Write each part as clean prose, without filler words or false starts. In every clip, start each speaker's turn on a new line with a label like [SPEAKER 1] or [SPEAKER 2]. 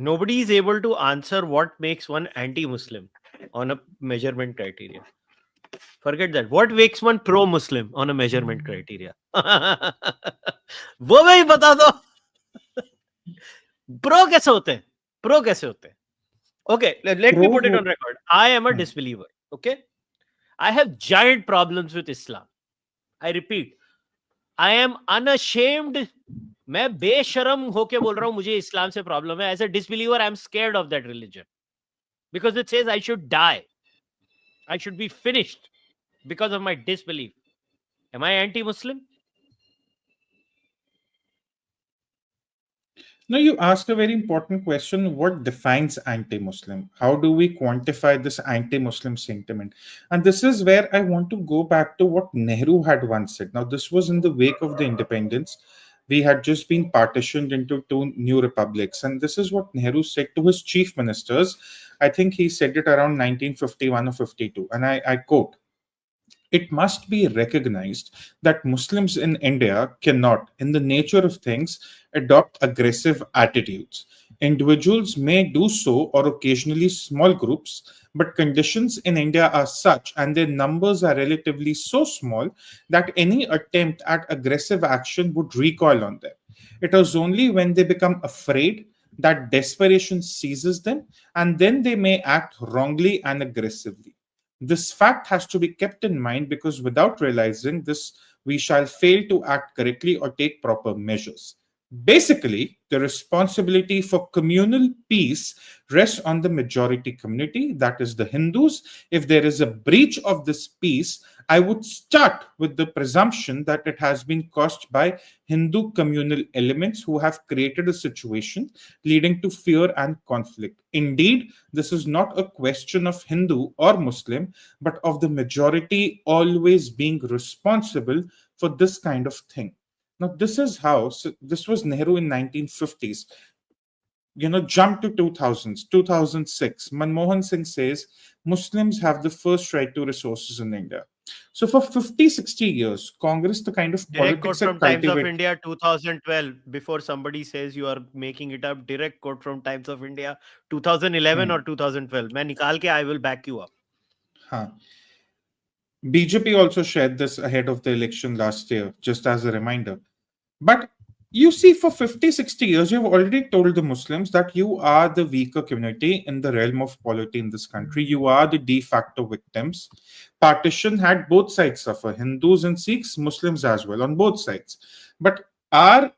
[SPEAKER 1] nobody is able to answer what makes one anti-Muslim on a measurement criteria. Forget that. What makes one pro-Muslim on a measurement criteria? वो भी बता दो. Pro कैसे होते हैं? Pro कैसे होते हैं? Okay, let me put it on record. I am a disbeliever. Okay, I have giant problems with Islam. I repeat, I am unashamed. मैं बेशरम होके बोल रहा हूं मुझे इस्लाम से प्रॉब्लम है. As a disbeliever, I am scared of that religion because it says I should die. I should be finished because of my disbelief. Am I anti-Muslim?
[SPEAKER 2] Now, you asked a very important question. What defines anti-Muslim? How do we quantify this anti-Muslim sentiment? And this is where I want to go back to what Nehru had once said. Now, this was in the wake of the independence. We had just been partitioned into two new republics. And this is what Nehru said to his chief ministers. I think he said it around 1951 or 52. And I quote, "It must be recognized that Muslims in India cannot, in the nature of things, adopt aggressive attitudes. Individuals may do so, or occasionally small groups, but conditions in India are such and their numbers are relatively so small that any attempt at aggressive action would recoil on them. It is only when they become afraid that desperation seizes them, and then they may act wrongly and aggressively. This fact has to be kept in mind because without realizing this, we shall fail to act correctly or take proper measures. Basically, the responsibility for communal peace rests on the majority community, that is the Hindus. If there is a breach of this peace, I would start with the presumption that it has been caused by Hindu communal elements who have created a situation leading to fear and conflict. Indeed, this is not a question of Hindu or Muslim, but of the majority always being responsible for this kind of thing." Now, this is how, so this was Nehru in 1950s. Jump to 2000s, 2006. Manmohan Singh says Muslims have the first right to resources in India. So for 50, 60 years, Congress, the kind of
[SPEAKER 1] Direct quote
[SPEAKER 2] politics
[SPEAKER 1] from
[SPEAKER 2] that
[SPEAKER 1] Times of
[SPEAKER 2] cultivate.
[SPEAKER 1] India 2012. Before somebody says you are making it up, direct quote from Times of India 2011 or 2012. मैं निकाल के I will back you up.
[SPEAKER 2] Huh. BJP also shared this ahead of the election last year, just as a reminder. But you see, for 50, 60 years, you've already told the Muslims that you are the weaker community in the realm of polity in this country. You are the de facto victims. Partition had both sides suffer, Hindus and Sikhs, Muslims as well, on both sides. But our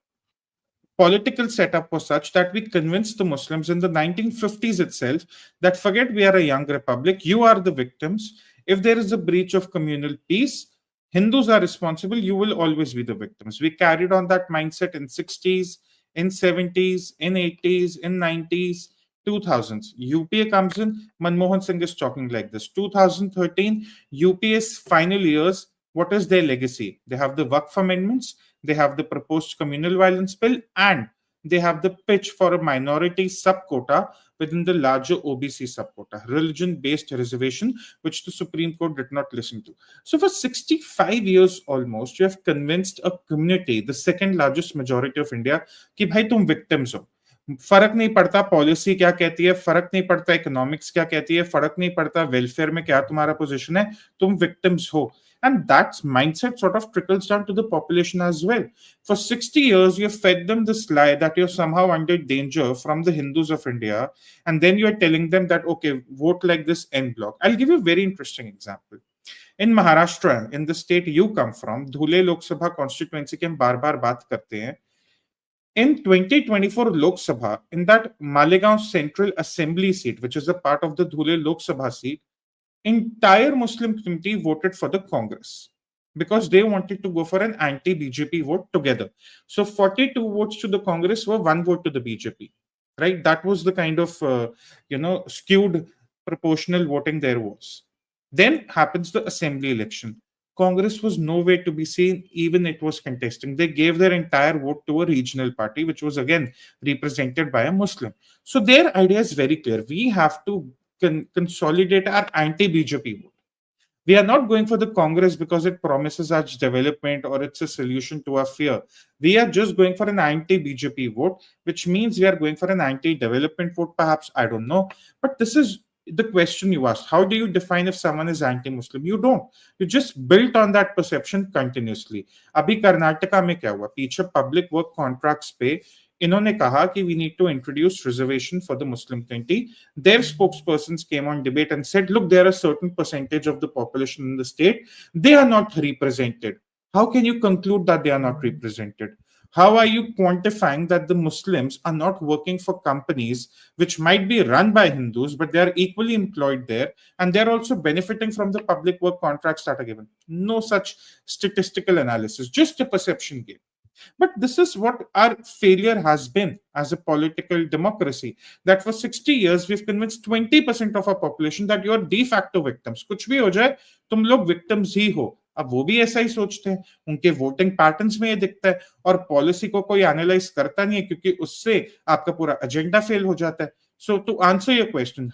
[SPEAKER 2] political setup was such that we convinced the Muslims in the 1950s itself that forget we are a young republic, you are the victims. If there is a breach of communal peace, Hindus are responsible, you will always be the victims. We carried on that mindset in 60s, in 70s, in 80s, in 90s, 2000s. UPA comes in, Manmohan Singh is talking like this. 2013, UPA's final years, what is their legacy? They have the Waqf amendments, they have the proposed communal violence bill, and they have the pitch for a minority sub-quota within the larger OBC sub-quota, religion-based reservation, which the Supreme Court did not listen to. So for 65 years almost, you have convinced a community, the second largest majority of India, कि भाई तुम victims हो. फर्क नहीं पड़ता policy क्या कहती है, फर्क नहीं पड़ता इकोनॉमिक्स क्या कहती है, फर्क नहीं पड़ता वेलफेयर में क्या तुम्हारा पोजीशन है, तुम विक्टिम्स हो. And that mindset sort of trickles down to the population as well. For 60 years, you've fed them this lie that you're somehow under danger from the Hindus of India. And then you're telling them that, okay, vote like this en bloc. I'll give you a very interesting example. In Maharashtra, in the state you come from, Dhule Lok Sabha constituency के हम बार-बार बात करते हैं. In 2024 Lok Sabha, in that Malegaon Central Assembly seat, which is a part of the Dhule Lok Sabha seat, entire Muslim community voted for the Congress because they wanted to go for an anti-BJP vote together. So 42 votes to the Congress were 1 vote to the BJP, right? That was the kind of, skewed proportional voting there was. Then happens the assembly election. Congress was nowhere to be seen, even it was contesting. They gave their entire vote to a regional party, which was again represented by a Muslim. So their idea is very clear. We have to consolidate our anti-BJP vote. We are not going for the Congress because it promises us development or it's a solution to our fear. We are just going for an anti-BJP vote, which means we are going for an anti-development vote, perhaps. I don't know. But this is the question you asked. How do you define if someone is anti-Muslim? You don't. You just built on that perception continuously. अभी कर्नाटका में क्या हुआ? पीछे public work contracts पे इन्होंने कहा कि we need to introduce reservation for the Muslim community. Their spokespersons came on debate and said, look, there are a certain percentage of the population in the state. They are not represented. How can you conclude that they are not represented? How are you quantifying that the Muslims are not working for companies which might be run by Hindus, but they are equally employed there and they're also benefiting from the public work contracts that are given? No such statistical analysis, just a perception game. But this is what our failure has been as a political democracy, that for 60 years we've convinced 20% of our population that you are de facto victims. कुछ भी हो जाए तुम लोग victims ही हो. अब वो भी ऐसा ही सोचते हैं, उनके वोटिंग पैटर्न्स में ये दिखता है, और पॉलिसी को कोई एनालाइज करता नहीं है क्योंकि उससे आपका पूरा एजेंडा फेल हो जाता है. So to answer your question,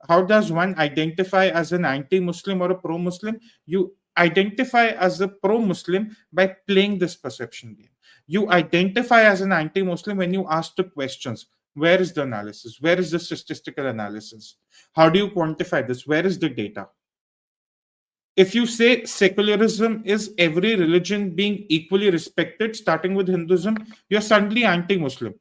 [SPEAKER 2] how does one identify as an anti-Muslim or a pro-Muslim? You identify as a pro-Muslim by playing this perception game. You identify as an anti-Muslim when you ask the questions. Where is the analysis? Where is the statistical analysis? How do you quantify this? Where is the data? If you say secularism is every religion being equally respected, starting with Hinduism, you're suddenly anti-Muslim.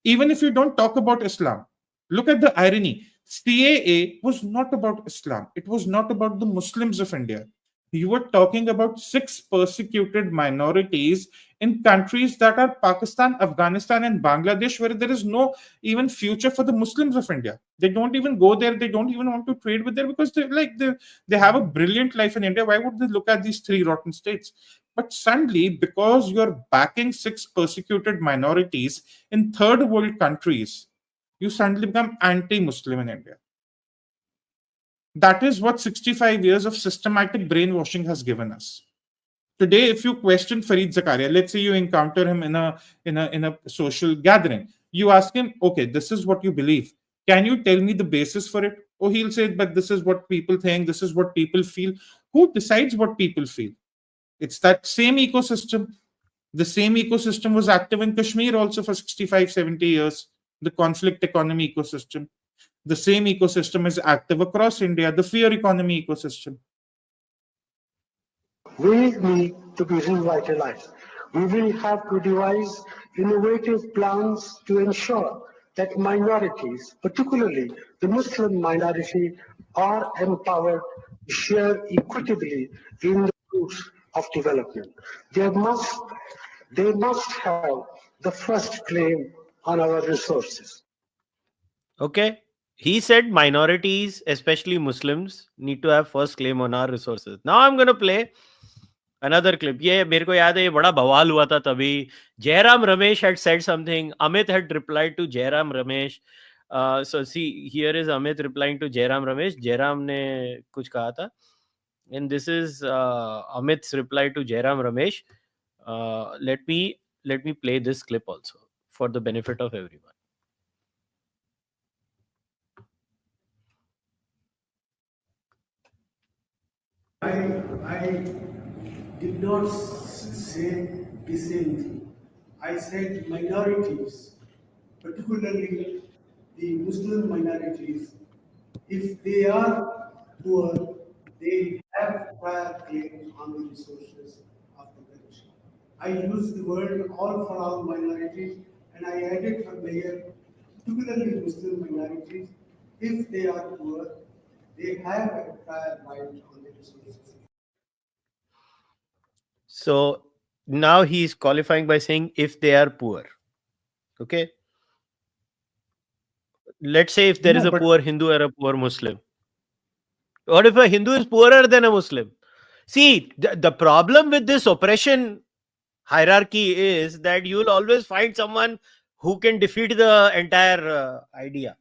[SPEAKER 2] Even if you don't talk about Islam, look at the irony. CAA was not about Islam. It was not about the Muslims of India. You were talking about 6 persecuted minorities in countries that are Pakistan, Afghanistan, and Bangladesh, where there is no even future for the Muslims of India. They don't even go there. They don't even want to trade with there because they have a brilliant life in India. Why would they look at these 3 rotten states? But suddenly, because you're backing 6 persecuted minorities in third world countries, you suddenly become anti-Muslim in India. That is what 65 years of systematic brainwashing has given us. Today, if you question Fareed Zakaria, let's say you encounter him in a social gathering, you ask him, okay, this is what you believe. Can you tell me the basis for it? Oh, he'll say, but this is what people think, this is what people feel. Who decides what people feel? It's that same ecosystem. The same ecosystem was active in Kashmir also for 65, 70 years, the conflict economy ecosystem. The same ecosystem is active across India, the fear economy ecosystem.
[SPEAKER 3] We need to be revitalized. We will have to devise innovative plans to ensure that minorities, particularly the Muslim minority, are empowered to share equitably in the fruits of development. They must have the first claim on our resources.
[SPEAKER 1] Okay. He said minorities, especially Muslims, need to have first claim on our resources. Now I'm going to play another clip. ये मेरे को याद है, ये बड़ा बवाल हुआ था तभी. Jairam Ramesh had said something. Amit had replied to Jairam Ramesh. So see, here is Amit replying to Jairam Ramesh. Jairam ने कुछ कहा था. And this is Amit's reply to Jairam Ramesh. Let me play this clip also for the benefit of everyone.
[SPEAKER 4] I did not say the same thing. I said minorities, particularly the Muslim minorities, if they are poor, they have prior claim on the resources of the country. I used the word all for all minorities, and I added for layer, particularly Muslim minorities, if they are poor, they have a prior right on the resources.
[SPEAKER 1] So now he's qualifying by saying if they are poor. Okay. Let's say if there is a poor Hindu or a poor Muslim. What if a Hindu is poorer than a Muslim? See, the problem with this oppression hierarchy is that you'll always find someone who can defeat the entire idea.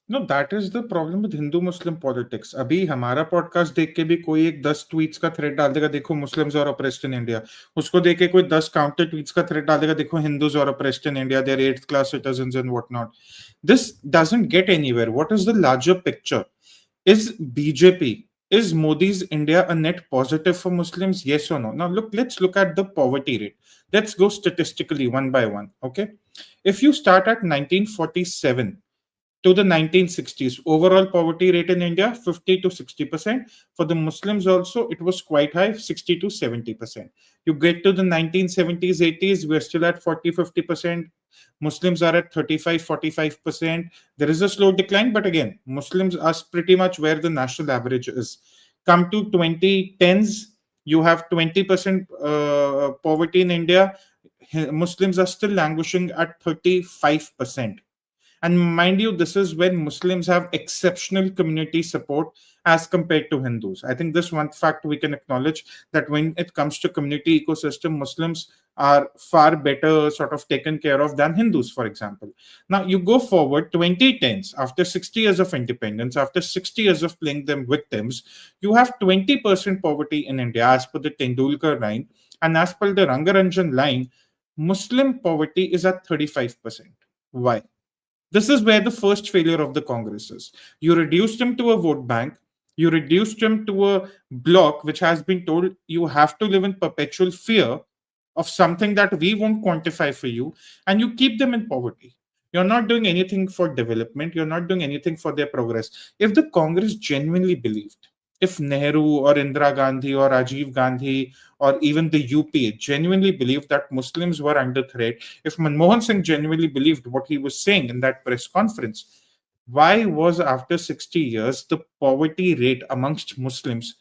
[SPEAKER 2] No, that is the problem with Hindu-Muslim politics. अभी हमारा podcast देख के भी कोई एक 10 tweets का thread डाल देगा, देखो Muslims are oppressed in India. उसको देख के कोई 10 काउंटर ट्वीट्स का थ्रेड डाल देगा, देखो Hindus are oppressed in India, they are 8th class citizens and whatnot. This doesn't get anywhere. What is the larger picture? Is BJP, is Modi's India a net positive for Muslims? Yes or no? Now let's look at the poverty rate. Let's go statistically one by one. Okay. If you start at 1947 to the 1960s, overall poverty rate in India 50 to 60%. For the Muslims also, it was quite high, 60 to 70%. You get to the 1970s, 80s, we're still at 40, 50%. Muslims are at 35, 45%. There is a slow decline, but again, Muslims are pretty much where the national average is. Come to 2010s, you have 20% poverty in India. Muslims are still languishing at 35%. And mind you, this is when Muslims have exceptional community support as compared to Hindus. I think this one fact we can acknowledge, that when it comes to community ecosystem, Muslims are far better sort of taken care of than Hindus, for example. Now you go forward 2010s, after 60 years of independence, after 60 years of playing them victims, you have 20% poverty in India as per the Tendulkar line, and as per the Rangaranjan line, Muslim poverty is at 35%. Why? This is where the first failure of the Congress is. You reduced him to a vote bank. You reduced him to a bloc which has been told you have to live in perpetual fear of something that we won't quantify for you, and you keep them in poverty. You're not doing anything for development. You're not doing anything for their progress. If the Congress genuinely believed, if Nehru or Indira Gandhi or Rajiv Gandhi or even the UPA genuinely believed that Muslims were under threat, if Manmohan Singh genuinely believed what he was saying in that press conference, why was after 60 years the poverty rate amongst Muslims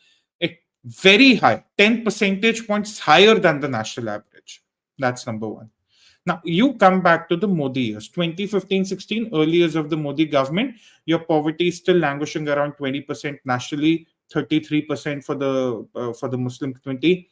[SPEAKER 2] very high, 10 percentage points higher than the national average? That's number one. Now, you come back to the Modi years, 2015-16, early years of the Modi government, your poverty is still languishing around 20% nationally, 33% for the Muslim community.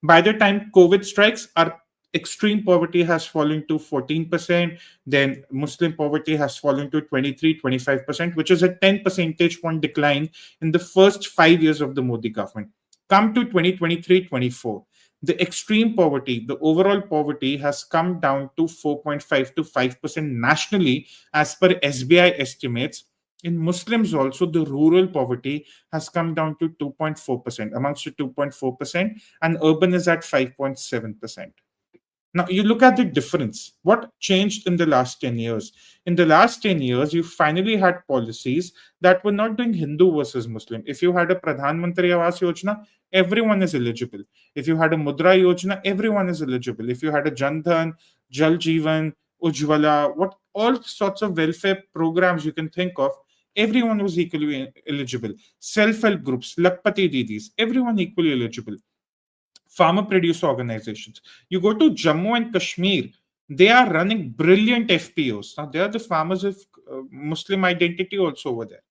[SPEAKER 2] By the time COVID strikes, our extreme poverty has fallen to 14%. Then Muslim poverty has fallen to 23, 25%, which is a 10 percentage point decline in the first 5 years of the Modi government. Come to 2023-24. The extreme poverty, the overall poverty has come down to 4.5 to 5% nationally as per SBI estimates. In Muslims also, the rural poverty has come down to 2.4%, amongst the 2.4%, and urban is at 5.7%. Now, you look at the difference. What changed in the last 10 years? In the last 10 years, you finally had policies that were not doing Hindu versus Muslim. If you had a Pradhan Mantri Awas Yojana, everyone is eligible. If you had a Mudra Yojana, everyone is eligible. If you had a Jan Dhan, Jal Jeevan, Ujjwala, what all sorts of welfare programs you can think of, everyone was equally eligible. Self-help groups, Lakpati Didis, everyone equally eligible. Farmer producer organizations. You go to Jammu and Kashmir, they are running brilliant FPOs. Now, they are the farmers of Muslim identity also over there.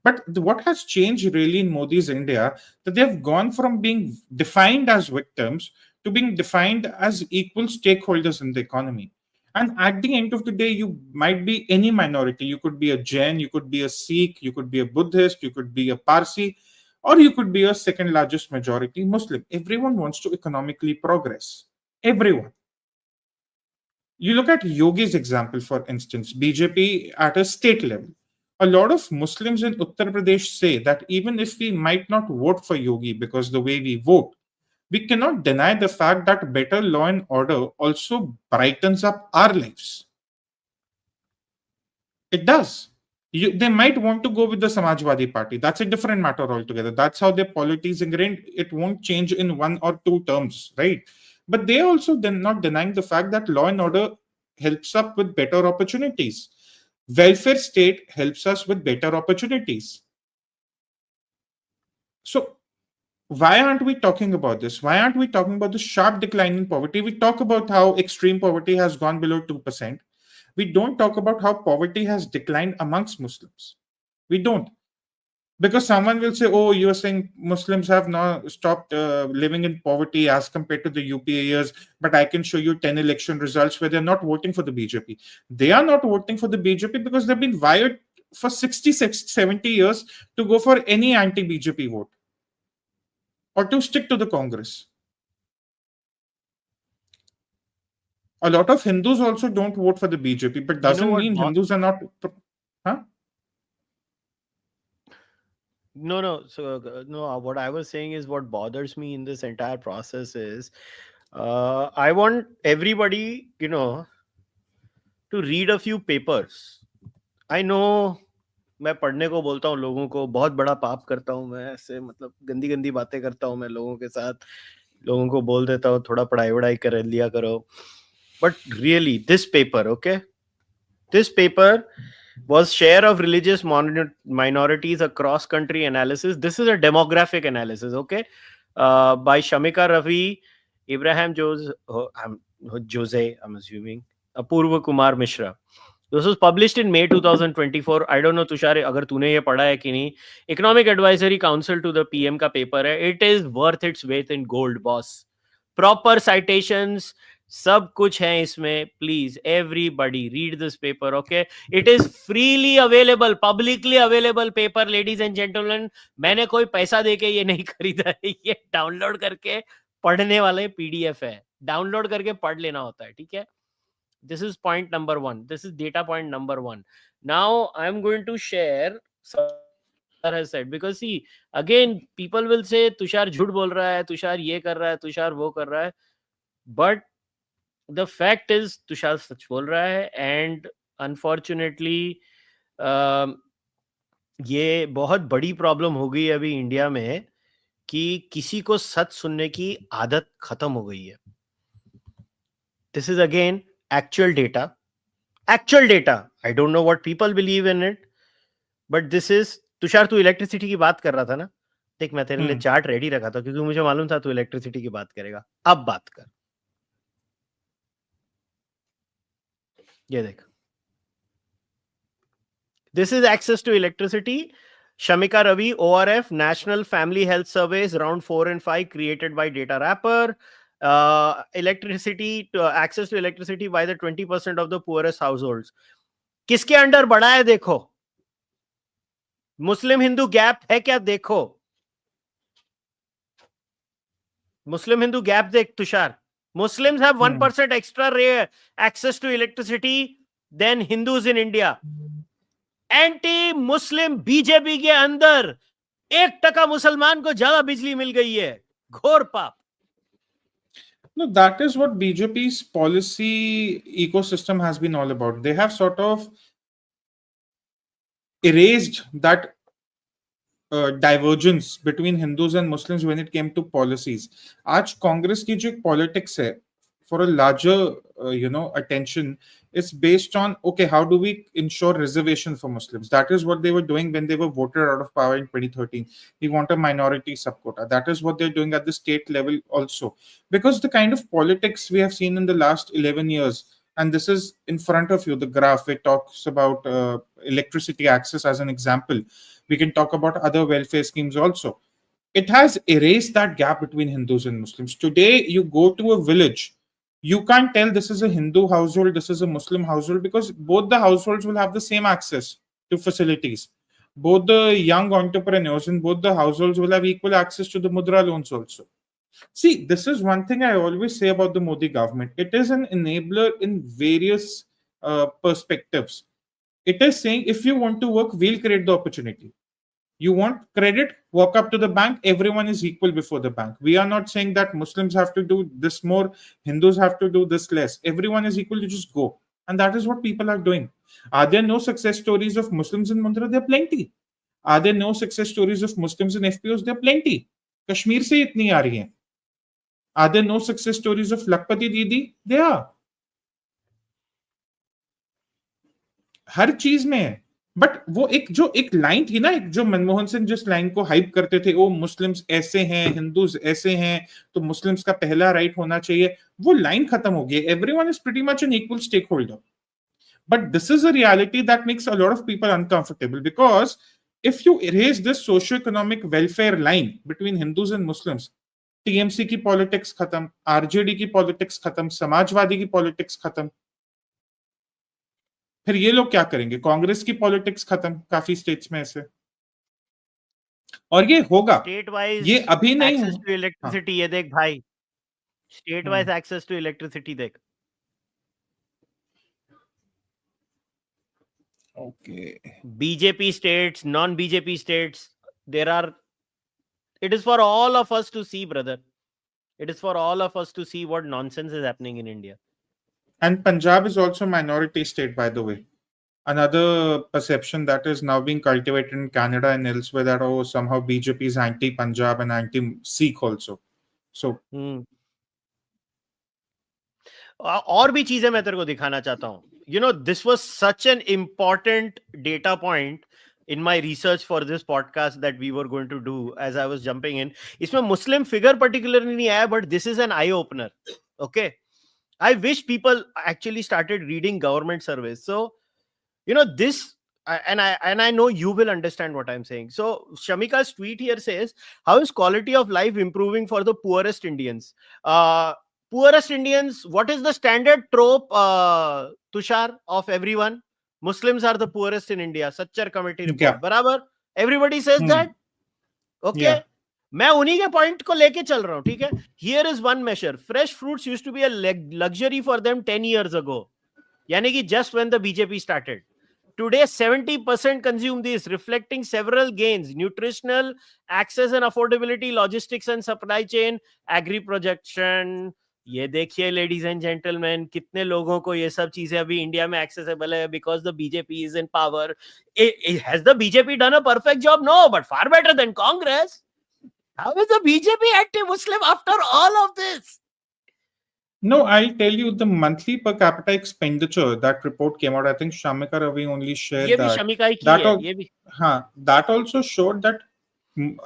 [SPEAKER 2] But what has changed really in Modi's India, that they have gone from being defined as victims to being defined as equal stakeholders in the economy. And at the end of the day, you might be any minority. You could be a Jain, you could be a Sikh, you could be a Buddhist, you could be a Parsi, or you could be a second largest majority Muslim. Everyone wants to economically progress. Everyone. You look at Yogi's example, for instance, BJP at a state level. A lot of Muslims in Uttar Pradesh say that even if we might not vote for Yogi because the way we vote, we cannot deny the fact that better law and order also brightens up our lives. It does. They might want to go with the Samajwadi Party. That's a different matter altogether. That's how their polity is ingrained. It won't change in 1 or 2 terms, right? But they also then not denying the fact that law and order helps up with better opportunities. Welfare state helps us with better opportunities. So why aren't we talking about this? Why aren't we talking about the sharp decline in poverty? We talk about how extreme poverty has gone below 2%. We don't talk about how poverty has declined amongst Muslims. We don't. Because someone will say, oh, you're saying Muslims have now stopped living in poverty as compared to the UPA years, but I can show you 10 election results where they're not voting for the BJP. They are not voting for the BJP because they've been wired for 60, 70 years to go for any anti-BJP vote or to stick to the Congress. A lot of Hindus also don't vote for the BJP, but doesn't mean Hindus are not... Huh?
[SPEAKER 1] No. So no. What I was saying is what bothers me in this entire process is, I want everybody, to read a few papers. I know मैं पढ़ने को बोलता हूँ लोगों को, बहुत बड़ा पाप करता हूँ मैं, ऐसे मतलब गंदी गंदी बातें करता हूँ मैं लोगों के साथ, लोगों को बोल देता हूँ थोड़ा पढ़ाई वढ़ाई कर लिया करो. But really this paper, okay, this paper was share of religious minorities across country analysis. This is a demographic analysis, okay, by Shamika Ravi, Ibrahim Jose, I'm assuming, Apurva Kumar Mishra. This was published in May 2024. I don't know, Tushar, अगर तूने ये पढ़ा है कि नहीं. Economic Advisory Council to the PM का paper है. It is worth its weight in gold, boss. Proper citations, सब कुछ है इसमें. Please, everybody read this paper, okay? It is freely available, publicly available paper, ladies and gentlemen. मैंने कोई पैसा देके ये नहीं खरीदा है. ये डाउनलोड करके पढ़ने वाले PDF है. डाउनलोड करके पढ़ लेना होता है, ठीक है? This is point number 1. This is data point number 1. Now I'm going to share some has said, because see, again people will say Tushar झूठ बोल रहा है, तुषार ये कर रहा है, तुषार वो कर रहा है. But the fact is Tushar सच बोल रहा है. And unfortunately ये बहुत बड़ी प्रॉब्लम हो गई अभी इंडिया में कि किसी को सच सुनने की आदत खत्म हो गई है. This is again actual data. I don't know what people believe in it, but this is. Tushar, तू इलेक्ट्रिसिटी की बात कर रहा था ना? देख, मैं तेरे लिए चार्ट रेडी रखा था क्योंकि मुझे मालूम था तू इलेक्ट्रिसिटी की बात करेगा. अब बात कर. ये देख, this is access to electricity. Shamika Ravi, ORF, National Family Health Surveys, round 4 and 5, created by Data Wrapper. Electricity, access to electricity by the 20% of the poorest households. किसके अंडर बढ़ा है देखो. मुस्लिम हिंदू गैप है क्या? देखो, मुस्लिम हिंदू गैप देख Tushar. Muslims have 1% extra access to electricity than Hindus in India. Anti Muslim BJP के अंदर 1% मुसलमान को ज्यादा बिजली मिल गई है. घोर पाप.
[SPEAKER 2] No, that is what BJP's policy ecosystem has been all about. They have sort of erased that divergence between Hindus and Muslims when it came to policies. आज कांग्रेस की जो पॉलिटिक्स है for a larger attention is based on, okay, how do we ensure reservation for Muslims? That is what they were doing when they were voted out of power in 2013. We want a minority subquota. That is what they're doing at the state level also, because the kind of politics we have seen in the last 11 years, and this is in front of you, the graph, it talks about electricity access as an example. We can talk about other welfare schemes also. It has erased that gap between Hindus and Muslims. Today, you go to a village, you can't tell this is a Hindu household, this is a Muslim household, because both the households will have the same access to facilities. Both the young entrepreneurs in both the households will have equal access to the Mudra loans also. See, this is one thing I always say about the Modi government. It is an enabler in various perspectives. It is saying, if you want to work, we'll create the opportunity. You want credit, walk up to the bank, everyone is equal before the bank. We are not saying that Muslims have to do this more, Hindus have to do this less. Everyone is equal, to just go. And that is what people are doing. Are there no success stories of Muslims in Mundra? There are plenty. Are there no success stories of Muslims in FPOs? There are plenty. Kashmir se itni aa rahi hain. Are there no success stories of Lakpati Didi? There are. हर चीज में है. But वो एक line थी ना, जो मनमोहन सिंह जिस line को हाइप करते थे, वो मुस्लिम्स ऐसे हैं, हिंदूज ऐसे हैं, तो मुस्लिम्स का पहला राइट होना चाहिए, वो लाइन खत्म हो गई. Everyone is pretty much an equal stakeholder. But this is a reality that makes a lot of people uncomfortable, because if you erase this socio economic welfare line between Hindus and Muslims, TMC की politics खत्म, RJD की politics खत्म, समाजवादी की politics खत्म. फिर ये लोग क्या करेंगे? कांग्रेस की पॉलिटिक्स खत्म काफी स्टेट्स में ऐसे. और ये होगा
[SPEAKER 1] स्टेट वाइज,
[SPEAKER 2] ये अभी नहीं
[SPEAKER 1] एक्सेस टू इलेक्ट्रिसिटी. ये देख भाई, state wise access to electricity देख.
[SPEAKER 2] Okay,
[SPEAKER 1] BJP states, non BJP states, it is for all of us to see, brother. It is for all of us to see what nonsense is happening in India.
[SPEAKER 2] And Punjab is also a minority state, by the way. Another perception that is now being cultivated in Canada and elsewhere, that somehow BJP is anti-Punjab and anti-Sikh also. So
[SPEAKER 1] और भी चीजें मैं तेरे को दिखाना चाहता हूँ. You know, this was such an important data point in my research for this podcast that we were going to do as I was jumping in. इसमें Muslim figure particularly नहीं आया, but this is an eye opener. Okay, I wish people actually started reading government surveys. So, you know, this, and I know you will understand what I'm saying. So Shamika's tweet here says, how is quality of life improving for the poorest Indians? Poorest Indians, what is the standard trope, Tushar, of everyone? Muslims are the poorest in India. Sachar committee report.
[SPEAKER 2] Yeah.
[SPEAKER 1] Barabar? Everybody says that? Okay.
[SPEAKER 2] Yeah.
[SPEAKER 1] मैं उन्हीं के point को लेके चल रहा हूं, ठीक है. Here is one measure. Fresh fruits used to be a luxury for them 10 years ago. यानी कि just when the BJP started. Today, 70% consume these, reflecting several gains: nutritional, access and affordability, logistics and supply chain, agri projection. ये देखिए ladies and gentleman, कितने लोगों को ये सब चीजें अभी इंडिया में एक्सेसिबल है because the BJP is in power. Has the BJP done a perfect job? No, but far better than Congress. How is the BJP anti Muslim after all of this?
[SPEAKER 2] No, I'll tell you the monthly per capita expenditure, that report came out. I think Shamika Ravi only shared
[SPEAKER 1] ये भी
[SPEAKER 2] that.
[SPEAKER 1] Shamika ही की
[SPEAKER 2] That,
[SPEAKER 1] है, ये भी.
[SPEAKER 2] that also showed that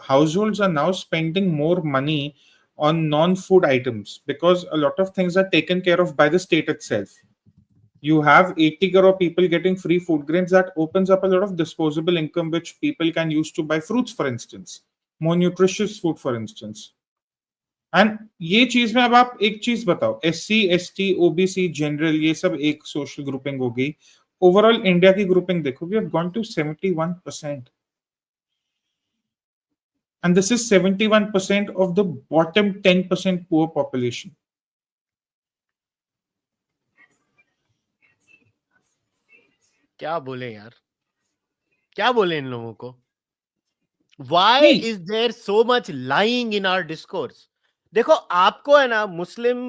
[SPEAKER 2] households are now spending more money on non-food items because a lot of things are taken care of by the state itself. You have 80 crore people getting free food grains. That opens up a lot of disposable income which people can use to buy fruits, for instance, more nutritious food, for instance. And ये चीज में अब आप एक चीज बताओ, SC, ST, OBC, general, ये सब एक सोशल ग्रुपिंग हो गई. ओवरऑल इंडिया की ग्रुपिंग देखो, we have gone to 71%. And this is 71% of the bottom 10% poor population.
[SPEAKER 1] क्या बोले यार, क्या बोले इन लोगों को? Why is there so much lying in our discourse? देखो, आपको है ना मुस्लिम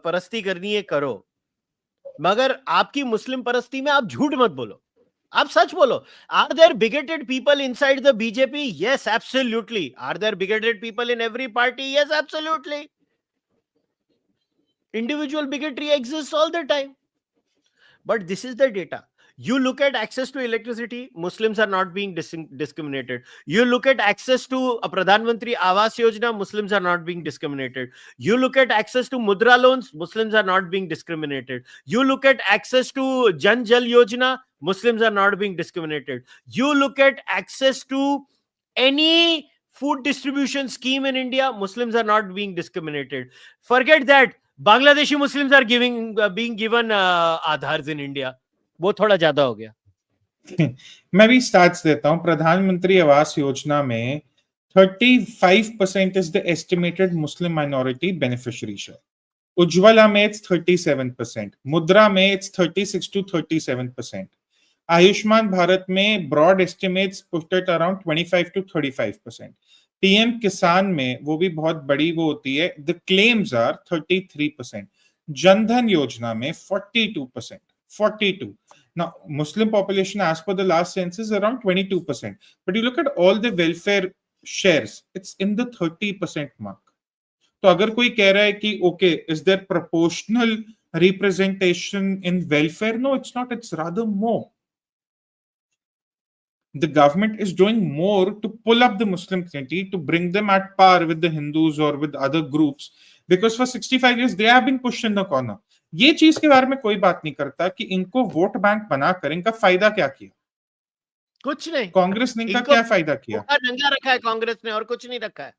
[SPEAKER 1] परस्ती करनी है, करो, मगर आपकी मुस्लिम परस्ती में आप झूठ मत बोलो, आप सच बोलो. Are there bigoted people inside the BJP? Yes, absolutely. Are there bigoted people in every party? Yes, absolutely. Individual bigotry exists all the time. But this is the data. You look at access to electricity, Muslims are not being discriminated. You look at access to a Pradhan Mantri Awas Yojana, Muslims are not being discriminated. You look at access to Mudra loans, Muslims are not being discriminated. You look at access to Jan Jal Yojana, Muslims are not being discriminated. You look at access to any food distribution scheme in India, Muslims are not being discriminated. Forget that. Bangladeshi Muslims are being given Aadhars in India. वो थोड़ा ज्यादा हो गया.
[SPEAKER 2] मैं भी stats देता हूं. प्रधानमंत्री आवास योजना में 35% is the estimated Muslim minority beneficiary share. Ujjwala में it's 37%. Mudra में it's 36 to 37%. Ayushman Bharat में broad estimates put it around 25 to 35%. PM Kisan में वो भी बहुत बड़ी वो होती है. The claims are 33%. Jandhan Yojana में 42%. 42. Now, Muslim population as per the last census is around 22%. But you look at all the welfare shares, it's in the 30% mark. तो अगर कोई कह रहा है कि okay, is there proportional representation in welfare? No, it's not. It's rather more. The government is doing more to pull up the Muslim community, to bring them at par with the Hindus or with other groups, because for 65 years they have been pushed in the corner. ये चीज के बारे में कोई बात नहीं करता कि इनको वोट बैंक बनाकर इनका फायदा क्या किया.
[SPEAKER 1] कुछ नहीं.
[SPEAKER 2] कांग्रेस ने इनका क्या फायदा किया?
[SPEAKER 1] नंगा रखा है कांग्रेस ने और कुछ नहीं रखा है.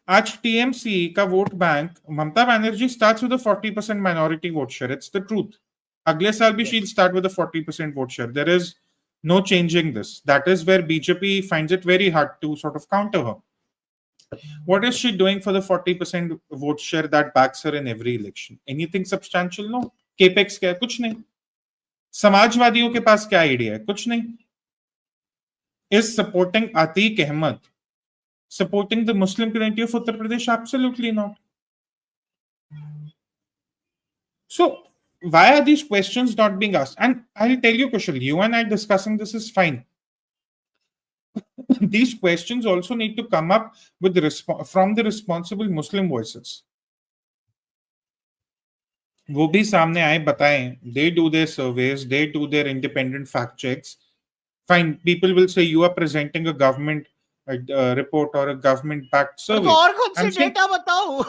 [SPEAKER 2] आज टीएमसी का vote bank, Mamata Banerjee starts with a 40% minority vote share. It's the truth. अगले साल भी she'll start with a 40% vote share. There is no changing this. That is where BJP finds it very hard to sort of counter her. What is she doing for the 40% vote share that backs her in every election? Anything substantial? No. Capex क्या है? कुछ नहीं. समाजवादियों के पास क्या idea है? कुछ नहीं. Is supporting Atiq Ahmed supporting the Muslim community of Uttar Pradesh? Absolutely not. So why are these questions not being asked? And I'll tell you, Kushal, you and I discussing this is fine. These questions also need to come up with the from the responsible Muslim voices. वो भी सामने आए बताएं. They do their surveys, they do their independent fact checks. Fine, people will say you are presenting a government report or a government backed survey.
[SPEAKER 1] तो और कौन से
[SPEAKER 2] I'm saying-
[SPEAKER 1] data बताओ?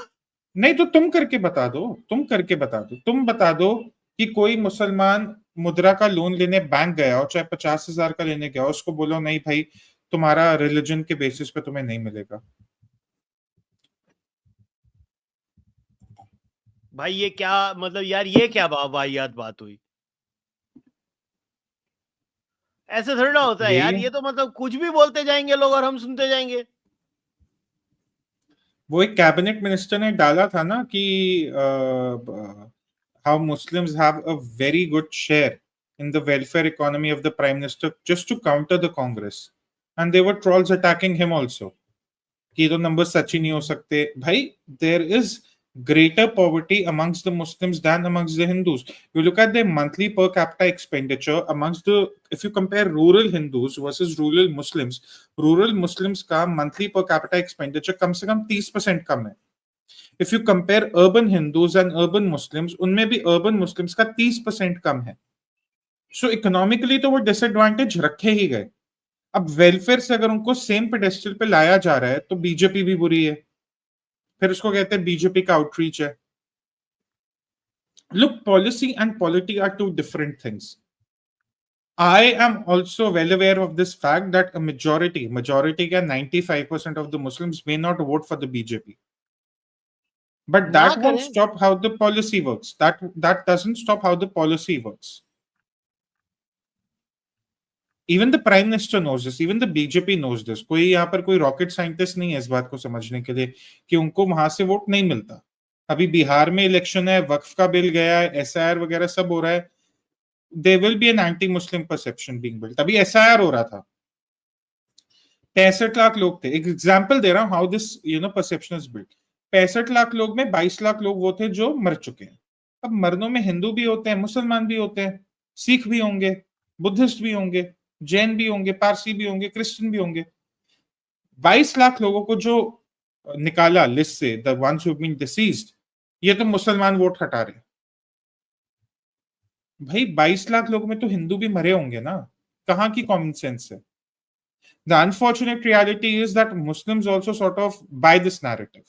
[SPEAKER 2] नहीं तो तुम करके बता दो. तुम बता दो कि कोई मुसलमान मुद्रा का लोन लेने बैंक गया हो, चाहे 50,000 का लेने गया हो, उसको बोलो नहीं भाई तुम्हारा रिलीजन के बेसिस पे तुम्हें नहीं मिलेगा.
[SPEAKER 1] भाई ये क्या मतलब यार, ये क्या वाहियात बात हुई? ऐसे थोड़ा ना होता है यार. ये तो मतलब कुछ भी बोलते जाएंगे लोग और हम सुनते जाएंगे.
[SPEAKER 2] वो एक कैबिनेट मिनिस्टर ने डाला था ना कि how Muslims have a very good share in the welfare economy of the prime minister just to counter the Congress, and there were trolls attacking him also कि तो नंबर सच ही नहीं हो सकते. भाई there is greater poverty amongst the Muslims than amongst the Hindus. You look at their monthly per capita expenditure amongst the, if you compare rural Hindus versus rural Muslims का monthly per capita expenditure कम से कम 30% कम है. If you compare urban Hindus and urban Muslims, उनमें भी urban Muslims का 30% कम है. So economically तो वो disadvantage रखे ही गए. अब वेलफेयर से अगर उनको सेम पेडेस्टल पे लाया जा रहा है तो बीजेपी भी बुरी है, फिर उसको कहते हैं बीजेपी का आउटरीच है. Look, policy and polity are two different things. I am also well aware of this fact that a majority का 95% of the Muslims may not vote for the BJP. But that won't stop how the policy works. That doesn't stop how the policy works. Even the prime minister knows this, even the BJP knows this. कोई यहाँ पर कोई rocket scientist नहीं है इस बात को समझने के लिए कि उनको वहां से वोट नहीं मिलता. अभी बिहार में इलेक्शन है, वक्फ का बिल गया है, SIR वगैरह सब हो रहा है. There will be an anti-Muslim perception being built. अभी SIR हो रहा था, 65 लाख लोग थे. एक एग्जाम्पल दे रहा हूँ how this perception is built. 65 lakh लोग में 22 लाख लोग वो थे जो मर चुके हैं. अब मरनों में हिंदू भी होते हैं, मुसलमान भी होते हैं, सिख भी होंगे, बुद्धिस्ट भी होंगे, जैन भी होंगे, पारसी भी होंगे, क्रिश्चियन भी होंगे. 22 लाख लोगों को जो निकाला लिस्ट से, the ones who have been deceased, ये तो मुसलमान वोट हटा रहे. भाई 22 लाख लोगों में तो हिंदू भी मरे होंगे ना. कहां की कॉमन सेंस है? The unfortunate reality is that Muslims also sort of buy this narrative.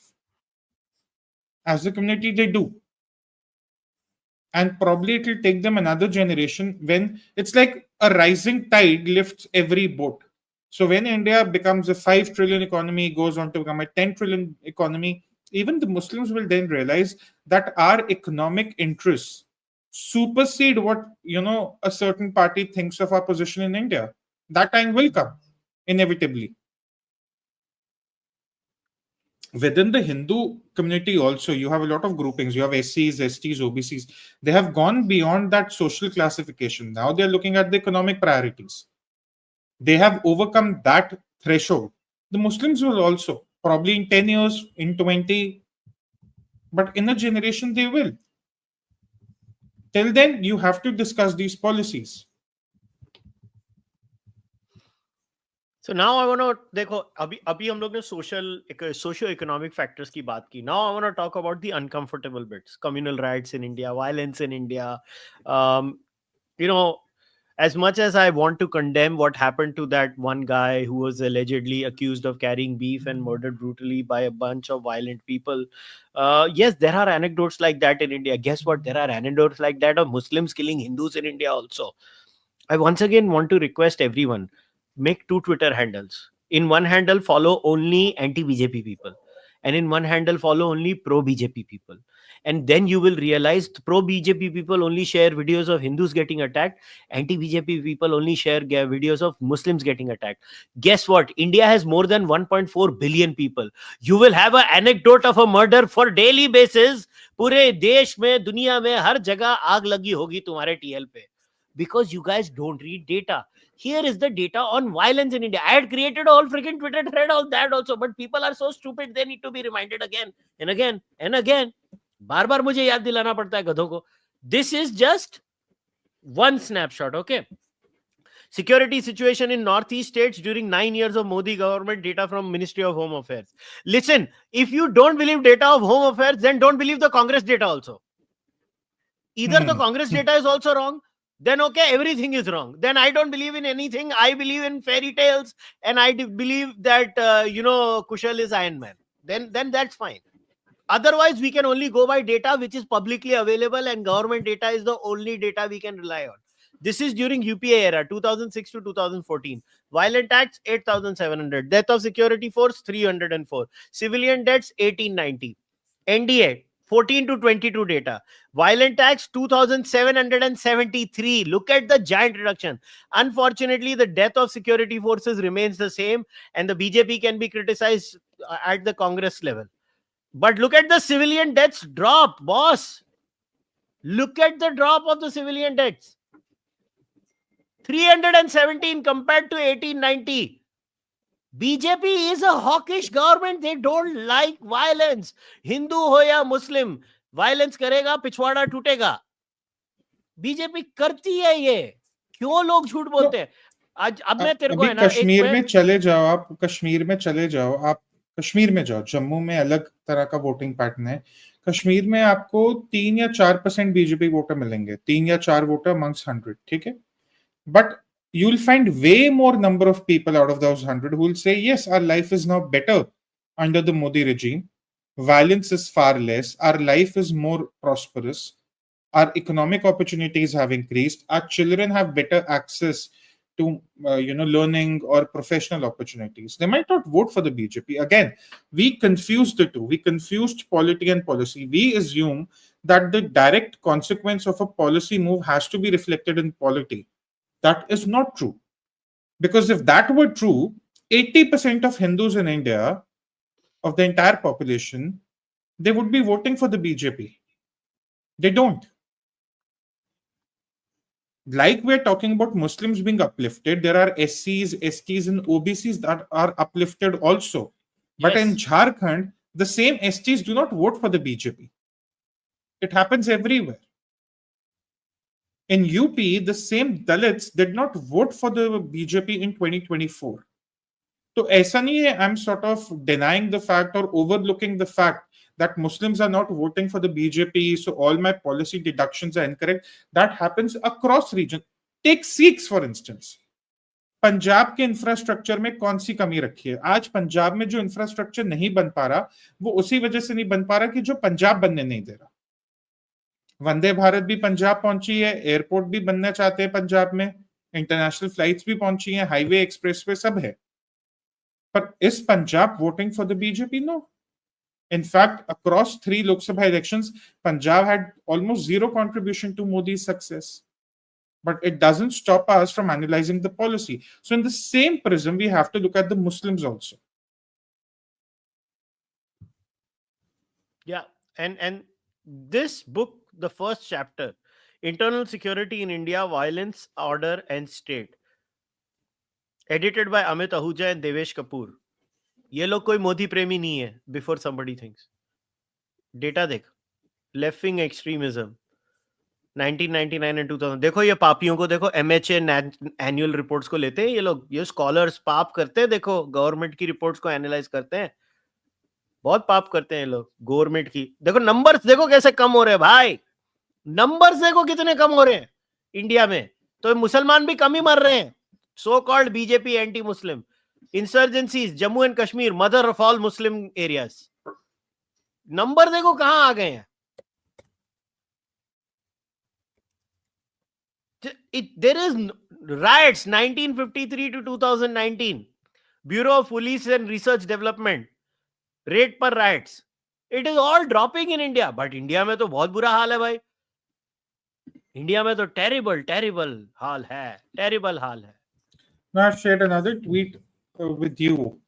[SPEAKER 2] As a community, they do. And probably it will take them another generation when it's like a rising tide lifts every boat. So when India becomes a 5 trillion economy, goes on to become a 10 trillion economy, even the Muslims will then realize that our economic interests supersede what a certain party thinks of our position in India. That time will come, inevitably. Within the Hindu community also, you have a lot of groupings. You have SCs, STs, OBCs. They have gone beyond that social classification. Now they're looking at the economic priorities. They have overcome that threshold. The Muslims will also, probably in 10 years, in 20, but in a generation they will. Till then, you have to discuss these policies.
[SPEAKER 1] So now I want to देखो अभी हम लोग ने socio-economic factors की बात की. Now I want to talk about the uncomfortable bits. Communal riots in India, violence in India. As much as I want to condemn what happened to that one guy who was allegedly accused of carrying beef and murdered brutally by a bunch of violent people, yes, there are anecdotes like that in India. Guess what? There are anecdotes like that of Muslims killing Hindus in India also. I once again want to request everyone, make 2 Twitter handles. In one handle, follow only anti-BJP people. And in one handle, follow only pro-BJP people. And then you will realize pro-BJP people only share videos of Hindus getting attacked. Anti-BJP people only share videos of Muslims getting attacked. Guess what? India has more than 1.4 billion people. You will have an anecdote of a murder for daily basis. पूरे देश में, दुनिया में, हर जगह आग लगी होगी तुम्हारे TL पे. Because you guys don't read data. here is the data on violence in India. I had created a whole freaking Twitter thread on that also, but people are so stupid, they need to be reminded again and again and again. बार बार मुझे याद दिलाना पड़ता है गधों को. This is just one snapshot, okay? Security situation in northeast states during 9 years of Modi government, data from Ministry of Home Affairs. Listen, if you don't believe data of Home Affairs, then don't believe the Congress data also. Either the Congress data is also wrong, then okay, everything is wrong. Then I don't believe in anything. I believe in fairy tales, and I believe that Kushal is Iron Man. Then that's fine. Otherwise, we can only go by data which is publicly available, and government data is the only data we can rely on. This is during UPA era, 2006 to 2014. Violent acts, 8,700. Death of security force, 304. Civilian deaths, 1890. NDA, 14 to 22 data. Violent acts, 2,773. Look at the giant reduction. Unfortunately, the death of security forces remains the same, and the BJP can be criticized at the Congress level. But look at the civilian deaths drop, boss. Look at the drop of the civilian deaths. 317 compared to 1890. BJP is a hawkish government. They don't like violence. Hindu ho ya Muslim, violence करेगा पिछवाड़ा टूटेगा. BJP करती है ये. क्यों लोग झूठ बोलते हैं? आज अब मैं तेरे को है ना,
[SPEAKER 2] कश्मीर में चले जाओ आप, कश्मीर में चले जाओ आप, कश्मीर में जाओ. जम्मू में अलग तरह का वोटिंग पैटर्न है. कश्मीर में आपको 3 या 4% बीजेपी वोटर मिलेंगे, 3 या 4 वोटर amongst 100, ठीक है? But you'll find way more number of people out of those 100 who will say, yes, our life is now better under the Modi regime. Violence is far less. Our life is more prosperous. Our economic opportunities have increased. Our children have better access to learning or professional opportunities. They might not vote for the BJP. Again, we confused the two. We confused polity and policy. We assume that the direct consequence of a policy move has to be reflected in polity. That is not true. Because if that were true, 80% of Hindus in India, of the entire population, they would be voting for the BJP. They don't. Like we're talking about Muslims being uplifted, there are SCs, STs, and OBCs that are uplifted also. But in Jharkhand, the same STs do not vote for the BJP. It happens everywhere. In UP, the same Dalits did not vote for the BJP in 2024. So, aisa nahi hai, I'm sort of denying the fact or overlooking the fact that Muslims are not voting for the BJP, so all my policy deductions are incorrect. That happens across region. Take Sikhs, for instance. Punjab के infrastructure में कौन सी कमी रखी है? आज पंजाब में जो infrastructure नहीं बन पा रहा, वो उसी वजह से नहीं बन पा रहा कि जो पंजाब बनने नहीं दे रहा. वंदे भारत भी पंजाब पहुंची है, एयरपोर्ट भी बनना चाहते हैं पंजाब में, इंटरनेशनल फ्लाइट्स भी पहुंची हैं, हाईवे एक्सप्रेसवे सब है. पर इस Punjab voting for the BJP? No. In fact, across 3 Lok Sabha elections, Punjab had almost zero contribution to Modi's success. But it doesn't stop us from analyzing the policy. So in the same prism, we have to look at the Muslims also.
[SPEAKER 1] Yeah, and this book, the first chapter, Internal Security in India, Violence, Order and State, edited by Amit Ahuja and Devesh Kapoor. ये लोग कोई मोदी प्रेमी नहीं है. Before somebody thinks. Data देख. Left wing extremism 1999 and 2000. देखो ये पापियों को देखो. MHA एनुअल रिपोर्ट्स को लेते हैं ये लोग. ये स्कॉलर्स पाप करते हैं. देखो गवर्नमेंट की रिपोर्ट्स को एनालाइज करते हैं. बहुत पाप करते हैं ये लोग गवर्नमेंट की. देखो नंबर्स देखो कैसे कम हो रहे हैं भाई. नंबर्स देखो कितने कम हो रहे हैं इंडिया में. तो मुसलमान भी कम ही मर रहे हैं. So called BJP anti Muslim. Insurgencies, Jammu and Kashmir, mother of all Muslim areas. Number देखो कहां आ गए हैं. There is riots 1953 to 2019. Bureau of Police and Research Development. Rate per riots. It is all dropping in India. But India में तो बहुत बुरा हाल है भाई. इंडिया में तो terrible हाल है. Terrible हाल है.
[SPEAKER 2] Now I've shared another tweet with you.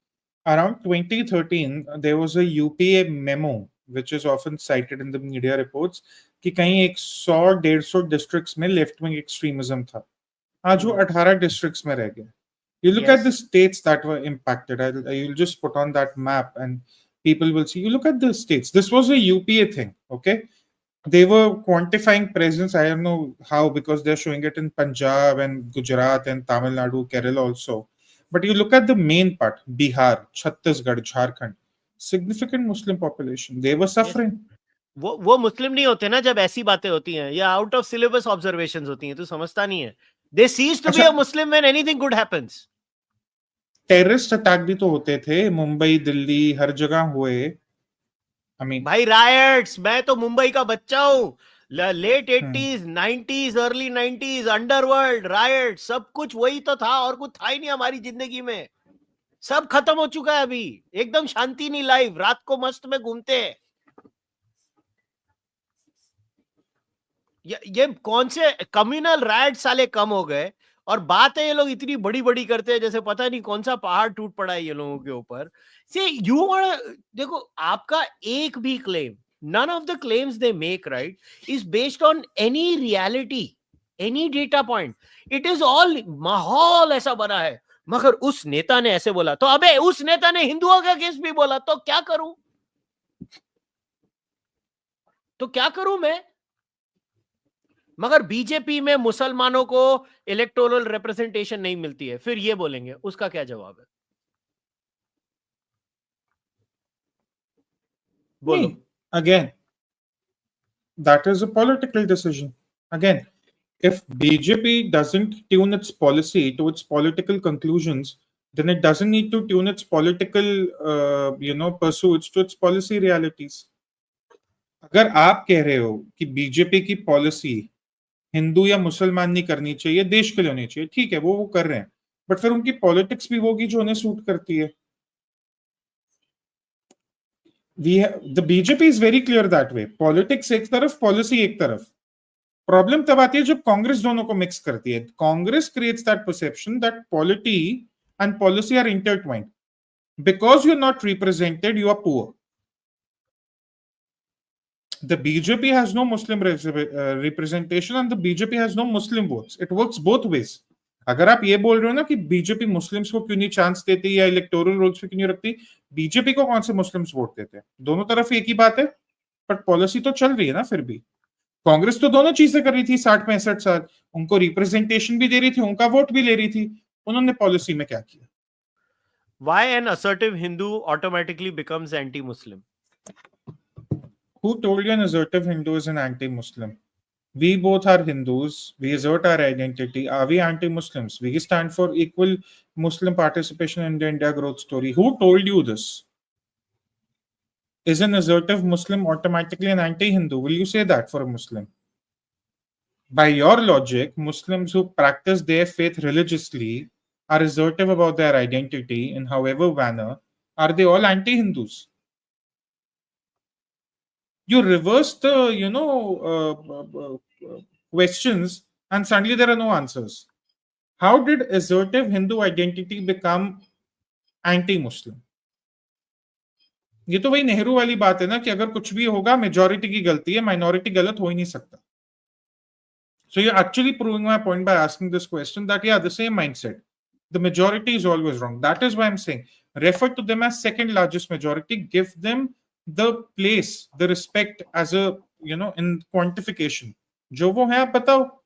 [SPEAKER 2] Around 2013, there was a UPA memo, which is often cited in the media reports, कि कहीं 100-150 districts में left wing extremism था. आज वो 18 districts में रह गए. You look at the states that were impacted. You'll just put on that map and people will see. You look at the states. This was a UPA thing, okay? They were quantifying presence. I don't know how, because they're showing it in Punjab and Gujarat and Tamil Nadu, Kerala also. But you look at the main part, Bihar, Chhattisgarh, Jharkhand, significant Muslim population. They were suffering.
[SPEAKER 1] वो मुस्लिम नहीं होते ना जब ऐसी बातें होती हैं, या आउट ऑफ सिलेबस ऑब्जर्वेशंस होती हैं, तो समझता नहीं है. They cease to be a Muslim when anything good happens.
[SPEAKER 2] Terrorist attack भी तो होते थे, मुंबई, दिल्ली, हर जगह हुए. I mean,
[SPEAKER 1] भाई रायट्स, मैं तो मुंबई का बच्चा हूँ. Late 80s, 90s, early 90s, underworld, riot, सब कुछ वही तो था, और कुछ था ही नहीं हमारी जिंदगी में. सब खत्म हो चुका है अभी. एकदम शांति नहीं लाइफ, रात को मस्त में घूमते हैं. ये कौन से कम्युनल राइट साले कम हो गए, और बात है ये लोग इतनी बड़ी बड़ी करते हैं जैसे पता नहीं कौन सा पहाड़ टूट पड़ा है ये लोगों के ऊपर. सी यू देखो, आपका एक भी claim, none of the claims they make, right, is based on any reality, any data point. It is all माहौल ऐसा बना है. मगर उस नेता ने ऐसे बोला, तो अबे उस नेता ने हिंदुओं का केस भी बोला, तो क्या करूं? तो क्या करूं मैं? मगर बीजेपी में मुसलमानों को इलेक्टोरल रिप्रेजेंटेशन नहीं मिलती है, फिर ये बोलेंगे. उसका क्या जवाब है? बोलो.
[SPEAKER 2] Again, that is a political decision. Again, if BJP doesn't tune its policy to its political conclusions, then it doesn't need to tune its political, pursuits to its policy realities. अगर आप कह रहे हो कि बीजेपी की policy Hindu या मुसलमान नहीं करनी चाहिए, देश के लिए होनी चाहिए, ठीक है, वो कर रहे हैं, बट फिर उनकी पॉलिटिक्स भी होगी जो उन्हें सूट करती है. The BJP is very clear that way. Politics एक तरफ, policy एक तरफ. प्रॉब्लम तब आती है जब कांग्रेस दोनों को मिक्स करती है. Congress creates that perception that polity and policy are intertwined. Because you're not represented, you are poor. The BJP has no Muslim representation and the BJP has no Muslim votes. It works both ways. अगर आप ये बोल रहे हो ना कि BJP Muslims को क्यों नहीं चांस देती या इलेक्टोरल रोल्स पे क्यों नहीं रखती, बीजेपी को कौन से मुस्लिम्स वोट देते हैं? दोनों तरफ एक ही बात है, बट पॉलिसी तो चल रही है ना. फिर भी कांग्रेस तो दोनों चीजें कर रही थी 60-65 साल. उनको रिप्रेजेंटेशन भी दे रही थी, उनका वोट भी ले रही थी. उन्होंने पॉलिसी में क्या किया?
[SPEAKER 1] Why an assertive Hindu automatically becomes anti-Muslim?
[SPEAKER 2] Who told you an assertive Hindu is an anti-Muslim? We both are Hindus. We assert our identity. Are we anti-Muslims? We stand for equal Muslim participation in the India growth story. Who told you this? Is an assertive Muslim automatically an anti-Hindu? Will you say that for a Muslim? By your logic, Muslims who practice their faith religiously are assertive about their identity in however manner. Are they all anti-Hindus? You reverse the questions and suddenly there are no answers. How did assertive Hindu identity become anti-Muslim? ये तो वही नेहरू वाली बात है ना कि अगर कुछ भी होगा मेजॉरिटी की गलती है, माइनॉरिटी गलत हो ही नहीं सकता. So you're actually proving my point by asking this question that the same mindset, the majority is always wrong. That is why I'm saying refer to them as second largest majority, give them the place, the respect as a in quantification. जो वो है आप बताओ.